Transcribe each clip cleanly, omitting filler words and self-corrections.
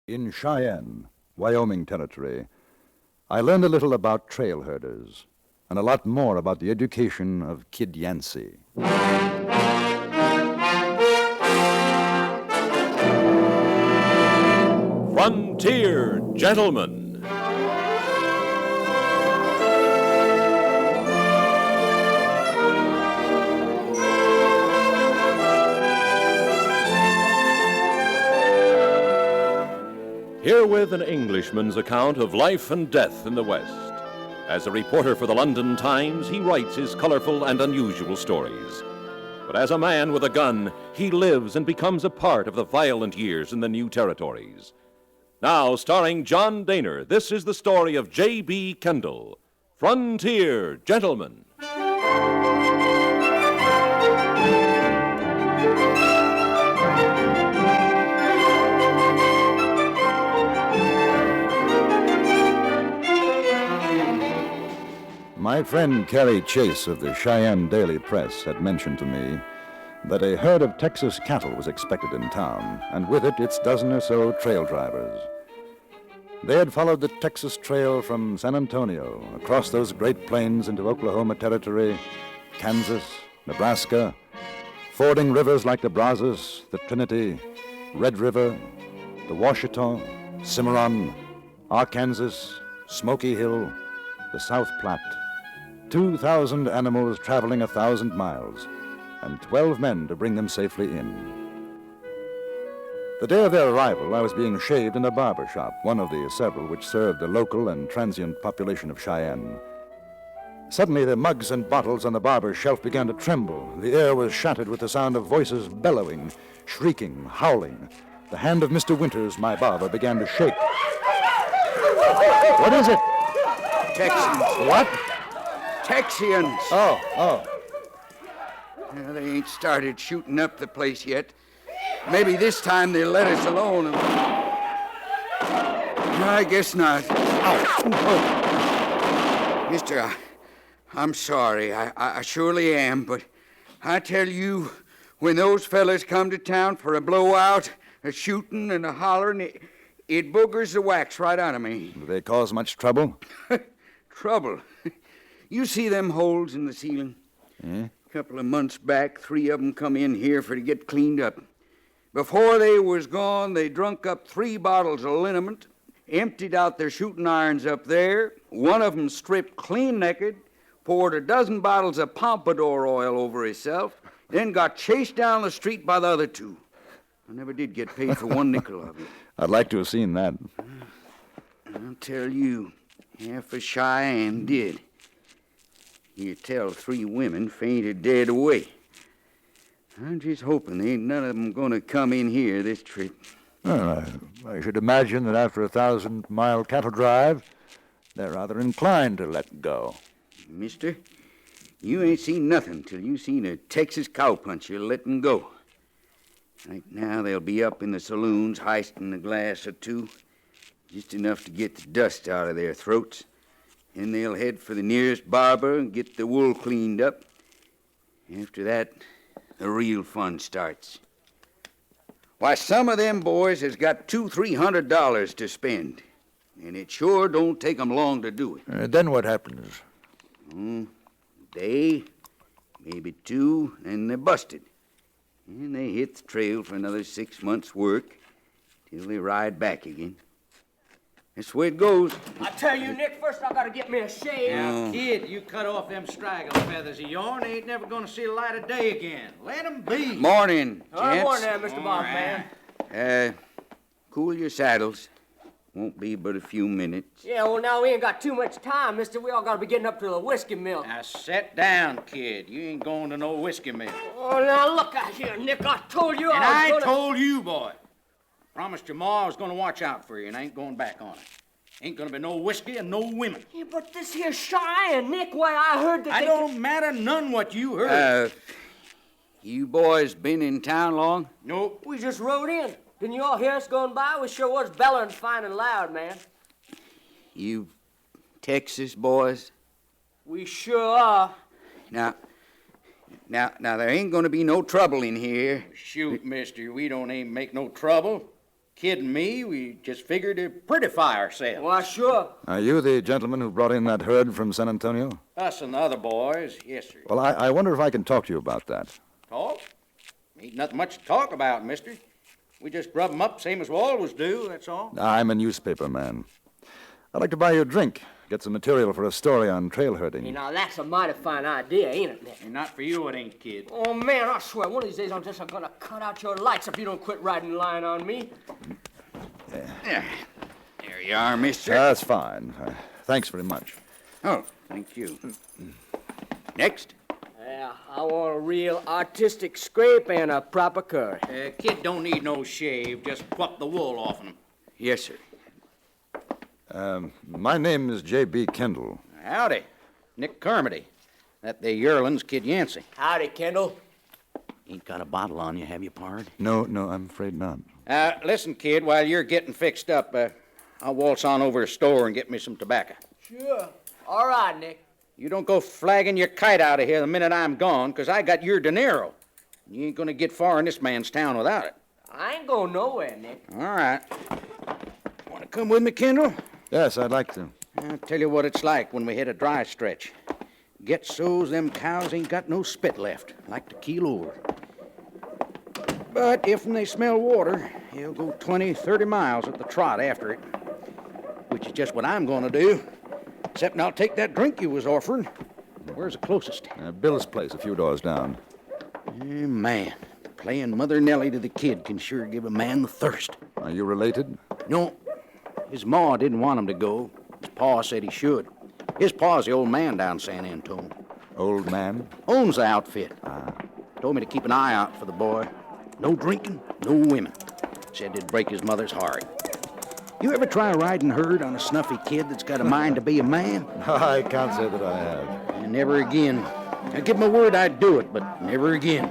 In Cheyenne, Wyoming Territory, I learned a little about trail herders and a lot more about the education of Kid Yancey. Frontier Gentlemen. Herewith an Englishman's account of life and death in the West. As a reporter for the London Times, he writes his colorful and unusual stories. But as a man with a gun, he lives and becomes a part of the violent years in the new territories. Now, starring John Dehner, this is the story of J.B. Kendall, Frontier Gentlemen. My friend Carrie Chase of the Cheyenne Daily Press had mentioned to me that a herd of Texas cattle was expected in town, and with it its dozen or so trail drivers. They had followed the Texas Trail from San Antonio, across those great plains into Oklahoma Territory, Kansas, Nebraska, fording rivers like the Brazos, the Trinity, Red River, the Washita, Cimarron, Arkansas, Smoky Hill, the South Platte. 2,000 animals traveling 1,000 miles, and 12 men to bring them safely in. The day of their arrival, I was being shaved in a barber shop, one of the several which served the local and transient population of Cheyenne. Suddenly, the mugs and bottles on the barber's shelf began to tremble. The air was shattered with the sound of voices bellowing, shrieking, howling. The hand of Mr. Winters, my barber, began to shake. What is it? Texans. What? Texians. Oh. Well, they ain't started shooting up the place yet. Maybe this time they'll let us alone. No, I guess not. Mister, I'm sorry. I surely am, but I tell you, when those fellas come to town for a blowout, a shooting and a hollering, it boogers the wax right out of me. Do they cause much trouble? Trouble? You see them holes in the ceiling? Yeah? A couple of months back, 3 of them come in here for to get cleaned up. Before they was gone, they drunk up 3 bottles of liniment, emptied out their shooting irons up there. One of them stripped clean naked, poured a dozen bottles of pompadour oil over himself, then got chased down the street by the other 2. I never did get paid for 1 nickel of it. I'd like to have seen that. I'll tell you, half of Cheyenne did. You tell 3 women fainted dead away. I'm just hoping there ain't none of them going to come in here this trip. Well, I should imagine that after a 1,000-mile cattle drive, they're rather inclined to let go. Mister, you ain't seen nothing till you seen a Texas cowpuncher letting go. Right now they'll be up in the saloons heisting a glass or 2, just enough to get the dust out of their throats. Then they'll head for the nearest barber and get the wool cleaned up. After that, the real fun starts. Why, some of them boys has got $200-300 to spend, and it sure don't take 'em long to do it. Then what happens? Day, maybe 2, and they're busted. And they hit the trail for another 6 months' work till they ride back again. That's the way it goes. I tell you, Nick, first I gotta get me a shave. Now, kid, you cut off them straggling feathers of yourn, they ain't never gonna see the light of day again. Let 'em be. Morning, gents. Morning there, Mr. Bob, man. Cool your saddles. Won't be but a few minutes. Yeah, well, now we ain't got too much time, mister. We all gotta be getting up to the whiskey mill. Now, sit down, kid. You ain't going to no whiskey mill. Oh, now look out here, Nick. I told you And I was I told you, boy. Promised your ma I was gonna watch out for you, and I ain't going back on it. Ain't gonna be no whiskey and no women. Yeah, but this here Cheyenne, Nick, why, I heard that I they... don't matter none what you heard. You boys been in town long? Nope. We just rode in. Didn't you all hear us going by? We sure was bellowing fine and loud, man. You Texas boys? We sure are. Now, there ain't gonna be no trouble in here. Shoot, mister, we don't aim make no trouble. Kid and me, we just figured to prettify ourselves. Why, sure. Are you the gentleman who brought in that herd from San Antonio? Us and the other boys, yes, sir. Well, I wonder if I can talk to you about that. Talk? Ain't nothing much to talk about, mister. We just rub 'em up same as we always do, that's all. I'm a newspaper man. I'd like to buy you a drink. Get some material for a story on trail herding. Hey, now, that's a mighty fine idea, ain't it, Nick? And not for you, it ain't, kid. Oh, man, I swear, one of these days I'm just gonna cut out your lights if you don't quit riding the line on me. There you are, mister. That's fine. Thanks very much. Oh, thank you. Next. Yeah, I want a real artistic scrape and a proper curry. Kid don't need no shave, just pluck the wool off him. Yes, sir. My name is J.B. Kendall. Howdy. Nick Calamity. That the yearling's Kid Yancey. Howdy, Kendall. Ain't got a bottle on you, have you, pard? No, I'm afraid not. Listen, kid, while you're getting fixed up, I'll waltz on over to the store and get me some tobacco. Sure. All right, Nick. You don't go flagging your kite out of here the minute I'm gone, 'cause I got your dinero. You ain't gonna get far in this man's town without it. I ain't going nowhere, Nick. All right. Want to come with me, Kendall? Yes, I'd like to. I'll tell you what it's like when we hit a dry stretch. Get so's them cows ain't got no spit left, like to keel over. But if they smell water, he'll go 20, 30 miles at the trot after it, which is just what I'm going to do, except I'll take that drink you was offering. Where's the closest? Bill's place, a few doors down. Man, playing Mother Nellie to the kid can sure give a man the thirst. Are you related? No, his ma didn't want him to go. His pa said he should. His pa's the old man down San Antone. Old man? Owns the outfit. Told me to keep an eye out for the boy. No drinking, no women. Said it'd break his mother's heart. You ever try riding herd on a snuffy kid that's got a mind to be a man? I can't say that I have. And never again. I give my word I'd do it, but never again.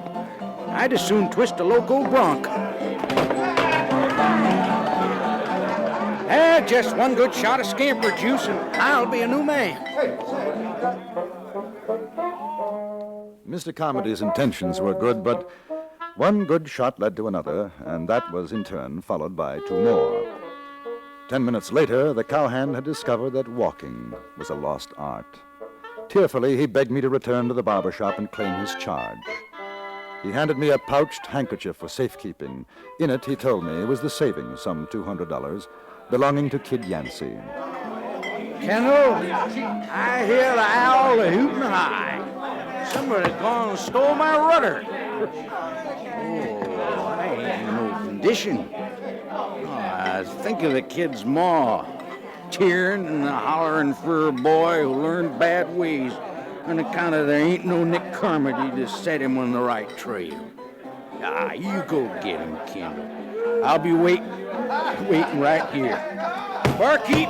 I'd as soon twist a loco bronc. Just one good shot of scamper juice and I'll be a new man. Mr. Carmody's intentions were good, but one good shot led to another, and that was in turn followed by two more. 10 minutes later, the cowhand had discovered that walking was a lost art. Tearfully, he begged me to return to the barber shop and claim his charge. He handed me a pouched handkerchief for safekeeping. In it, he told me, was the savings, some $200, belonging to Kid Yancey. Kendall, I hear the owl hooting high. Somebody's gone and stole my rudder. Oh, I ain't in no condition. I think of the kid's ma, tearing and hollering for a boy who learned bad ways on account of there ain't no Nick Carmody to set him on the right trail. You go get him, Kendall. I'll be waiting right here. Barkeep,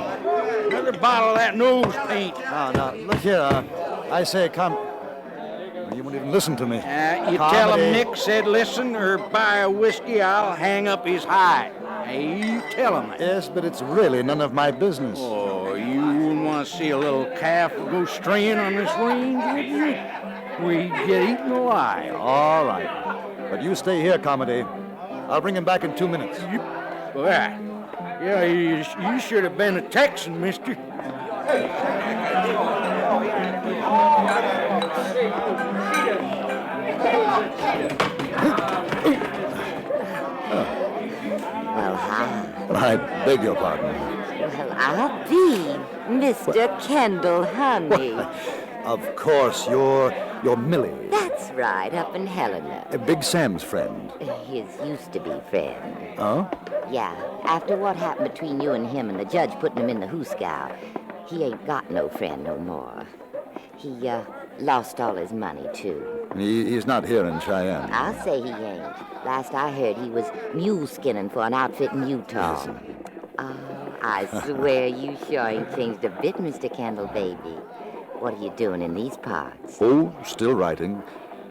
another bottle of that nose paint. Now, look here. I say, come. You won't even listen to me. You tell him Nick said listen, or buy a whiskey, I'll hang up his hide. Hey, you tell him that. Yes, but it's really none of my business. Oh, you wouldn't want to see a little calf go straying on this range, would you? We'd get eaten alive. All right. But you stay here, Comedy. I'll bring him back in 2 minutes. Well, yeah, you should have been a Texan, mister. Well, hi. I beg your pardon. Well, I'll be Mr. Kendall, honey. Of course, you're Millie. That's right, up in Helena. Big Sam's friend. His used-to-be friend. Oh? Yeah, after what happened between you and him and the judge putting him in the hoosegow, he ain't got no friend no more. He, lost all his money, too. He's not here in Cheyenne. I'll say he ain't. Last I heard, he was mule skinning for an outfit in Utah. Oh, I swear you sure ain't changed a bit, Mr. Kendall, baby. What are you doing in these parts? Oh, still writing.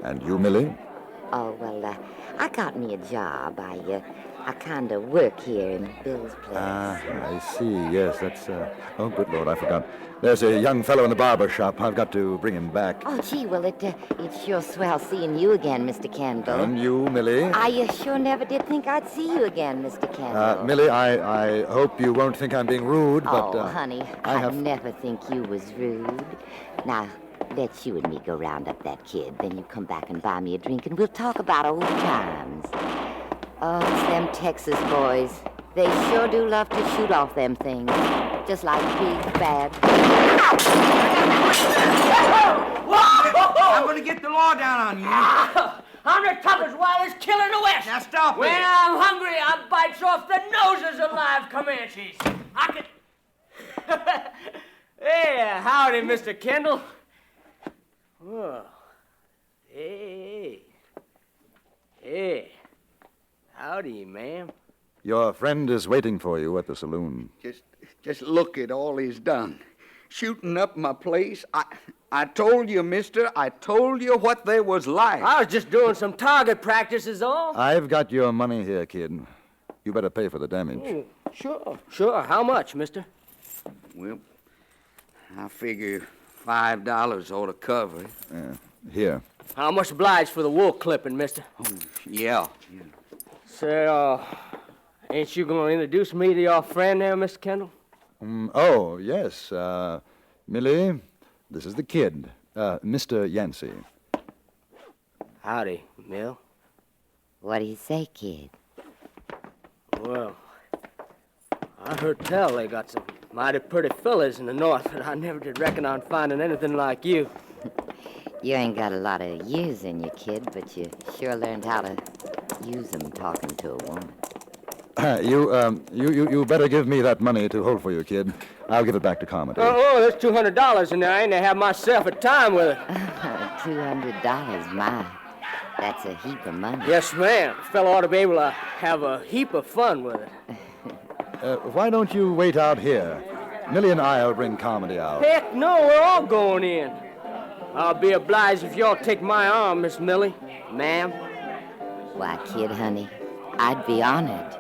And you, Millie? Oh, well, I got me a job. I kind of work here in Bill's place. Ah, I see. Yes, that's... Oh, good Lord, I forgot. There's a young fellow in the barber shop. I've got to bring him back. Oh, gee, well, it's sure swell seeing you again, Mr. Kendall. And you, Millie? I sure never did think I'd see you again, Mr. Kendall. Millie, I hope you won't think I'm being rude, but... Oh, honey, I'd never think you was rude. Now, let you and me go round up that kid. Then you come back and buy me a drink, and we'll talk about old times. Oh, it's them Texas boys. They sure do love to shoot off them things. Just like big, bad... I'm gonna get the law down on you. I'm the toughest, wildest killer in the West. Now stop when it. When I'm hungry, I bites off the noses of live Comanches. I can... Hey, howdy, Mr. Kendall. Whoa. Hey. Howdy, ma'am. Your friend is waiting for you at the saloon. Just look at all he's done. Shooting up my place. I told you, mister. I told you what they was like. I was just doing some target practice is all. I've got your money here, kid. You better pay for the damage. Sure. How much, mister? Well, I figure $5 ought to cover it. Here. How much obliged for the wool clipping, mister? Oh, yeah. Say, ain't you going to introduce me to your friend there, Mr. Kendall? Oh, yes. Millie, this is the kid, Mr. Yancey. Howdy, Mill. What do you say, kid? Well, I heard tell they got some mighty pretty fellas in the north, but I never did reckon on finding anything like you. You ain't got a lot of years in you, kid, but you sure learned how to use them talking to a woman. You better give me that money to hold for you, kid. I'll give it back to Calamity. Oh, there's $200 in there. I ain't to have myself a time with it. $200, my. That's a heap of money. Yes, ma'am. A fellow ought to be able to have a heap of fun with it. Why don't you wait out here? Millie and I'll bring Calamity out. Heck no, we're all going in. I'll be obliged if y'all take my arm, Miss Millie. Ma'am. Why, kid, honey, I'd be honored.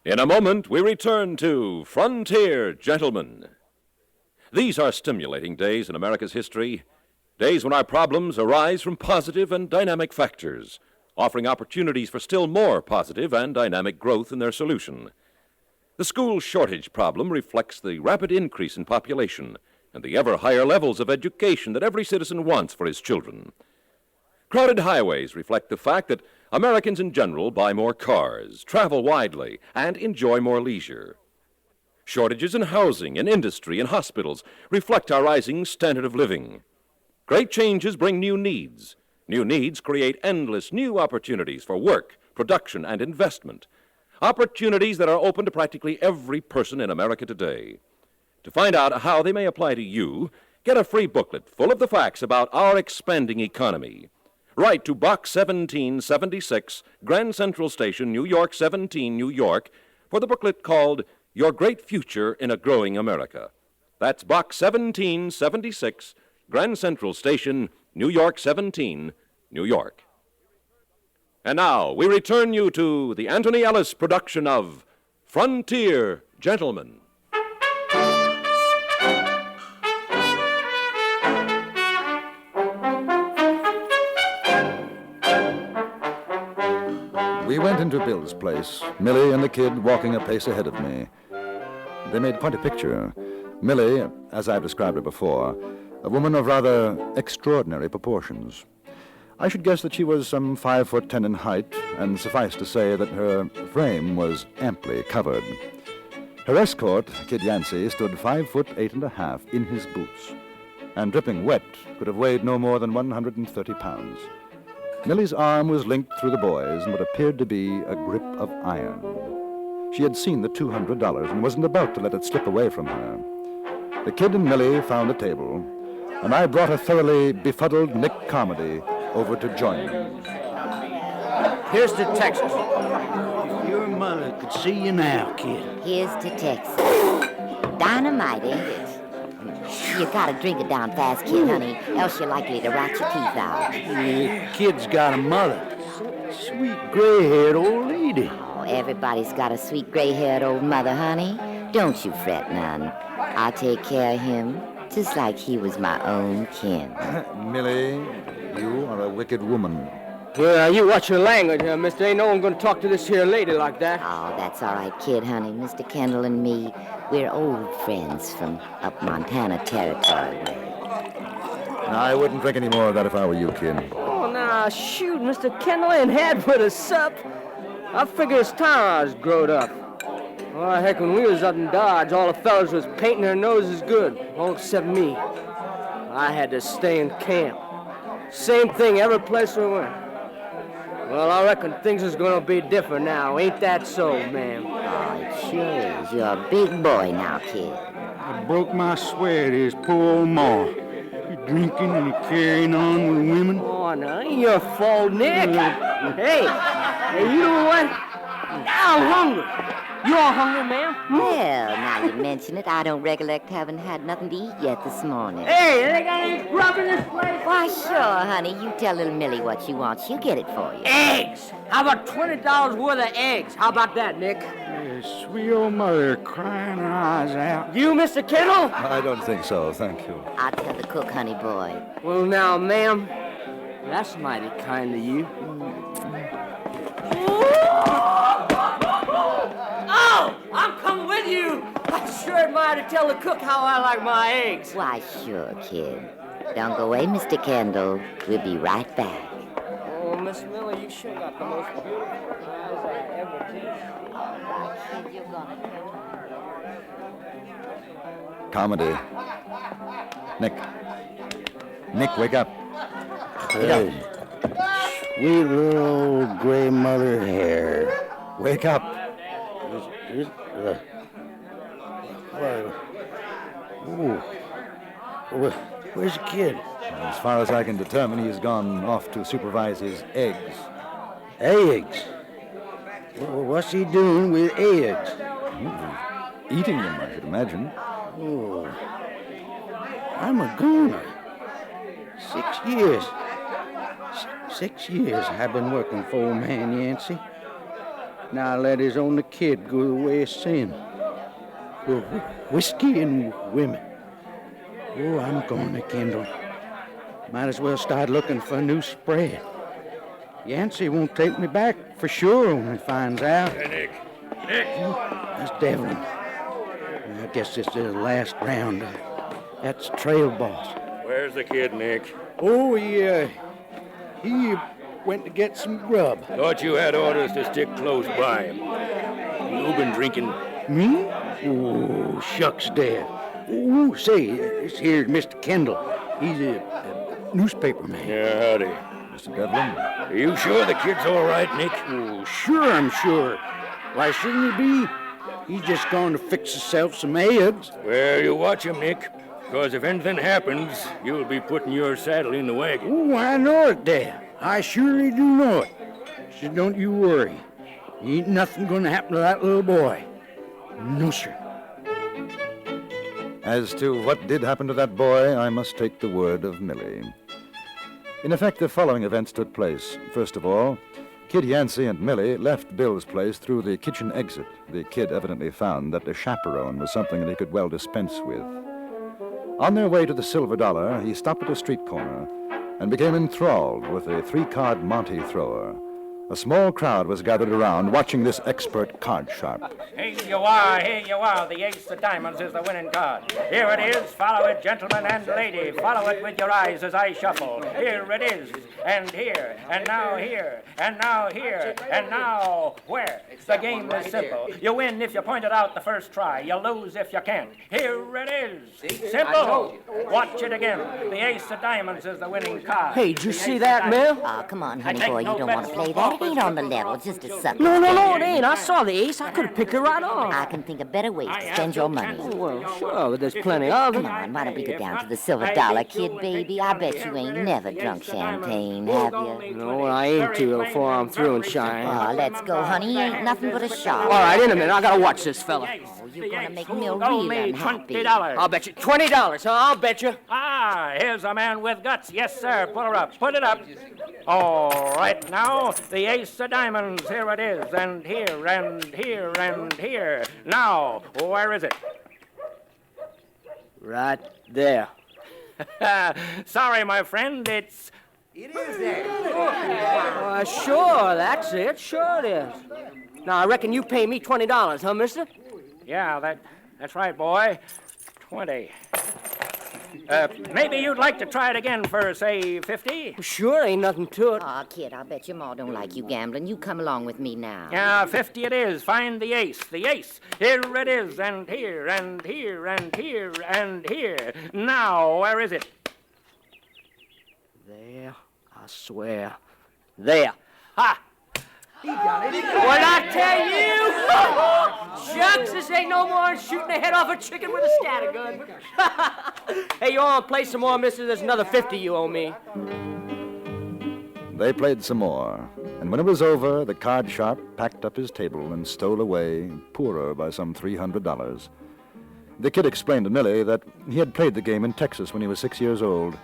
In a moment, we return to Frontier Gentlemen. These are stimulating days in America's history, days when our problems arise from positive and dynamic factors, offering opportunities for still more positive and dynamic growth in their solution. The school shortage problem reflects the rapid increase in population and the ever higher levels of education that every citizen wants for his children. Crowded highways reflect the fact that Americans in general buy more cars, travel widely, and enjoy more leisure. Shortages in housing, in industry, and hospitals reflect our rising standard of living. Great changes bring new needs. New needs create endless new opportunities for work, production, and investment. Opportunities that are open to practically every person in America today. To find out how they may apply to you, get a free booklet full of the facts about our expanding economy. Write to Box 1776, Grand Central Station, New York 17, New York, for the booklet called Your Great Future in a Growing America. That's Box 1776, Grand Central Station, New York 17, New York. And now, we return you to the Antony Ellis production of Frontier Gentlemen. We went into Bill's place, Millie and the kid walking a pace ahead of me. They made quite a picture. Millie, as I've described her before, a woman of rather extraordinary proportions. I should guess that she was some 5'10" in height, and suffice to say that her frame was amply covered. Her escort, Kid Yancey, stood 5'8.5" in his boots, and dripping wet could have weighed no more than 130 pounds. Millie's arm was linked through the boy's in what appeared to be a grip of iron. She had seen the $200 and wasn't about to let it slip away from her. The kid and Millie found a table, and I brought a thoroughly befuddled Nick Calamity over to join them. Here's to Texas. If your mother could see you now, kid. Here's to Texas. Dynamite, ain't it? You gotta drink it down fast, kid, honey, else you're likely to rot your teeth out. The kid's got a mother. Sweet gray-haired old lady. Oh, everybody's got a sweet gray-haired old mother, honey. Don't you fret none. I'll take care of him just like he was my own kin. Millie, you are a wicked woman. Well, you watch your language, mister. Ain't no one gonna talk to this here lady like that. Oh, that's all right, kid, honey. Mr. Kendall and me, we're old friends from up Montana territory way. I wouldn't drink any more of that if I were you, kid. Oh, now, shoot, Mr. Kendall ain't had but a sup. I figure it's time I was growed up. Oh, heck, when we was up in Dodge, all the fellas was painting their noses good, all except me. I had to stay in camp. Same thing every place we went. Well, I reckon things is gonna be different now. Ain't that so, ma'am? Oh, it sure is. You're a big boy now, kid. I broke my swear to his poor old ma. He drinking and he carrying on with women. Oh, now, ain't your fault, Nick. Hey, you know what? I'm hungry. You all hungry, ma'am? Well, now you mention it, I don't recollect having had nothing to eat yet this morning. Hey, they got any grub in this place? Why, sure, honey. You tell little Millie what she wants. She'll get it for you. Eggs. How about $20 worth of eggs? How about that, Nick? Sweet old mother crying her eyes out. You, Mr. Kendall? I don't think so, thank you. I'll tell the cook, honey boy. Well, now, ma'am, that's mighty kind of you. Oh, I'm coming with you. I sure admire to tell the cook how I like my eggs. Why, sure, kid. Don't go away, Mr. Kendall. We'll be right back. Oh, Miss Miller, you sure got the most beautiful eyes I ever seen. All right, kid, you're gonna Comedy. Nick, wake up. Hey, sweet little old gray mother hair. Wake up. Where's the kid? As far as I can determine, he's gone off to supervise his eggs. Eggs? What's he doing with eggs? Eating them, I should imagine. Oh, I'm a goner. 6 years. 6 years I've been working for old man Yancey. Now I let his only kid go the way of sin. Whiskey and women. Oh, I'm going to Kendall. Might as well start looking for a new spread. Yancey won't take me back for sure when he finds out. Hey, Nick. That's Devlin. I guess this is the last round. That's trail boss. Where's the kid, Nick? Oh, he went to get some grub. Thought you had orders to stick close by him. You been drinking? Me? Oh, shucks, Dad. Oh, say, this here's Mr. Kendall. He's a newspaper man. Yeah, howdy. Mr. Devlin? Are you sure the kid's all right, Nick? Oh, sure, I'm sure. Why shouldn't he be? He's just going to fix himself some eggs. Well, you watch him, Nick. Because if anything happens, you'll be putting your saddle in the wagon. Oh, I know it, Dad. I surely do know it. So don't you worry. Ain't nothing going to happen to that little boy. No, sir. As to what did happen to that boy, I must take the word of Millie. In effect, the following events took place. First of all, Kid Yancey and Millie left Bill's place through the kitchen exit. The kid evidently found that a chaperone was something that he could well dispense with. On their way to the Silver Dollar, he stopped at a street corner and became enthralled with a 3-card Monte thrower. A small crowd was gathered around watching this expert card sharp. Here you are. The ace of diamonds is the winning card. Here it is. Follow it, gentlemen and lady. Follow it with your eyes as I shuffle. Here it is. And here. And now here. And now here. And now where? The game is simple. You win if you point it out the first try. You lose if you can't. Here it is. Simple. Watch it again. The ace of diamonds is the winning card. Hey, did you see that, Mel? Oh, come on, honey boy. You don't want to play that It ain't on the level, just a sucker. No, it ain't. I saw the ace. I could have picked it right on. I can think of better ways to spend your money. Well, sure, but there's plenty of Come them. on, why don't we go down to the Silver Dollar, kid, baby? I bet you ain't never drunk champagne, have you? No, I ain't to before I'm through and shine. Oh, let's go, honey. He ain't nothing but a shark. All right, in a minute. I gotta watch this fella. Oh, you're gonna make me real unhappy. $20. I'll bet you $20, huh? I'll bet you. Ah, here's a man with guts. Yes, sir. Pull her up. Put it up. All right, now, the ace of diamonds. Here it is. And here, and here, and here. Now, where is it? Right there. Sorry, my friend. It's... Sure, that's it. Sure it is. Now, I reckon you pay me $20, huh, mister? Yeah, that's right, boy. 20. Maybe you'd like to try it again for, say, 50? Sure, ain't nothing to it. Aw, kid, I bet your ma don't like you gambling. You come along with me now. Yeah, 50 it is. Find the ace. The ace. Here it is, and here, and here, and here, and here. Now, where is it? There, I swear. There. Ha! He got it. What I tell you? Shucks, this ain't no more than shooting the head off a chicken with a scattergun. Hey, you want to play some more, mister? There's another 50 you owe me. They played some more, and when it was over, the card sharp packed up his table and stole away, poorer by some $300. The kid explained to Millie that he had played the game in Texas when he was 6 years old,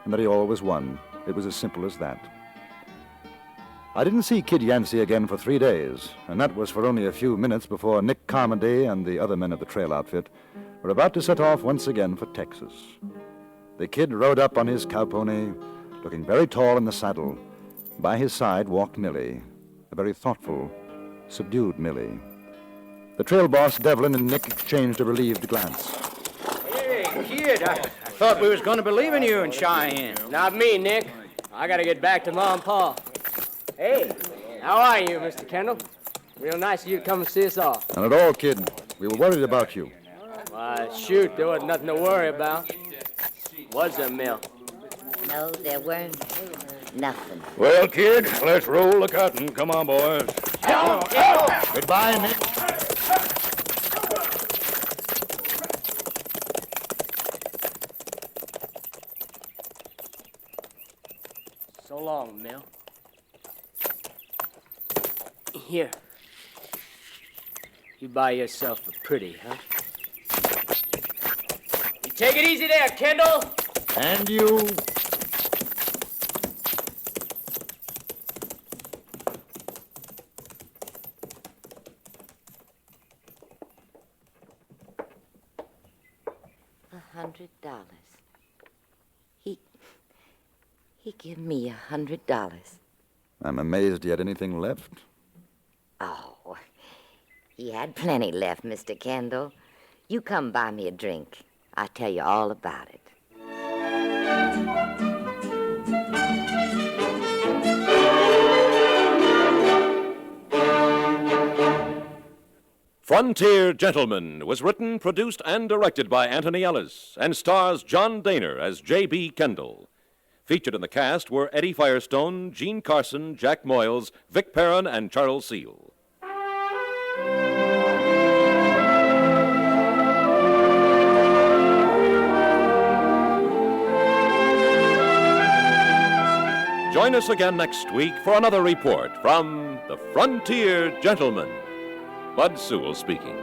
and that he always won. It was as simple as that. I didn't see Kid Yancey again for 3 days, and that was for only a few minutes before Nick Calamity and the other men of the trail outfit were about to set off once again for Texas. The kid rode up on his cowpony, looking very tall in the saddle. By his side walked Millie, a very thoughtful, subdued Millie. The trail boss, Devlin, and Nick exchanged a relieved glance. Hey, kid, I thought we was going to be leaving you in Cheyenne. Not me, Nick. I gotta get back to Mom and Pa. Hey, how are you, Mr. Kendall? Real nice of you to come and see us off. Not at all, kid. We were worried about you. Why, shoot, there wasn't nothing to worry about. Was there, Mill? No, there weren't nothing. Well, kid, let's roll the cotton. Come on, boys. Goodbye, Nick. So long, Mill. Here. You buy yourself a pretty, huh? You take it easy there, Kendall. And you. $100. He give me $100. I'm amazed he had anything left. Oh, he had plenty left, Mr. Kendall. You come buy me a drink. I'll tell you all about it. Frontier Gentleman was written, produced, and directed by Antony Ellis and stars John Dehner as J.B. Kendall. Featured in the cast were Eddie Firestone, Gene Carson, Jack Moyles, Vic Perrin, and Charles Seal. Join us again next week for another report from the Frontier Gentleman. Bud Sewell speaking.